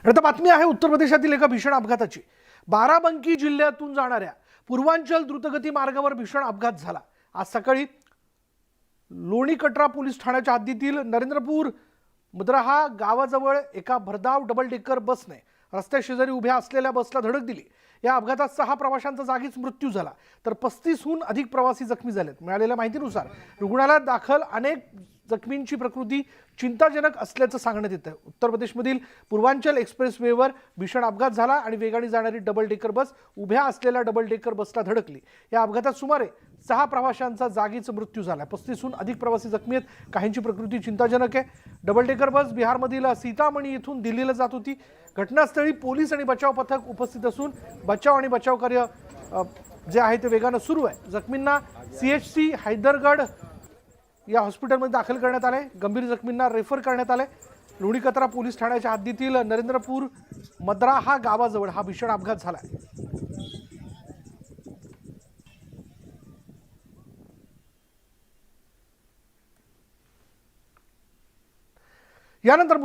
आता बातमी आहे उत्तर प्रदेशातील एका भीषण अपघाताची। बाराबंकी जिल्ह्यातून जाणाऱ्या पूर्वांचल द्रुतगती मार्गावर भीषण अपघात झाला। आज सकाळी लोणी कटरा पोलीस ठाण्याच्या हद्दीतील नरेंद्रपूर मुद्राहा गावाजवळ एका भरधाव डबल डेकर बसने रस्त्याशेजारी उभ्या असलेल्या बसला धडक दिली। या अपघातात 6 प्रवाशांचा जागीच मृत्यू झाला तर 35हून अधिक प्रवासी जखमी झालेत। मिळालेल्या माहितीनुसार रुग्णालयात दाखल अनेक जखमींची प्रकृती चिंताजनक असल्याचं सांगण्यात येतं। उत्तर प्रदेशमधील पूर्वांचल एक्सप्रेसवेवर भीषण अपघात झाला आणि वेगाने जाणारी डबल डेकर बस उभ्या असलेल्या डबल डेकर बसला धडकली। या अपघातात सुमारे 6 प्रवाशांचा जागीच मृत्यू झाला। 35हून अधिक प्रवासी जखमी आहेत। काहींची प्रकृती चिंताजनक आहे। डबल डेकर बस बिहारमधील सीतामणी येथून दिल्लीला जात होती। घटनास्थळी पोलीस आणि बचाव पथक उपस्थित असून बचाव आणि बचाव कार्य जे आहे ते वेगाने सुरू आहे। जखमींना CHC हैदरगड या हॉस्पिटलमध्ये दाखल करण्यात आले। गंभीर जखमींना रेफर करण्यात आले। लोणी कतरा पोलीस ठाण्याच्या हद्दीतील नरेंद्रपूर मद्राहा गावाजवळ हा भीषण अपघात झाला। यानंतर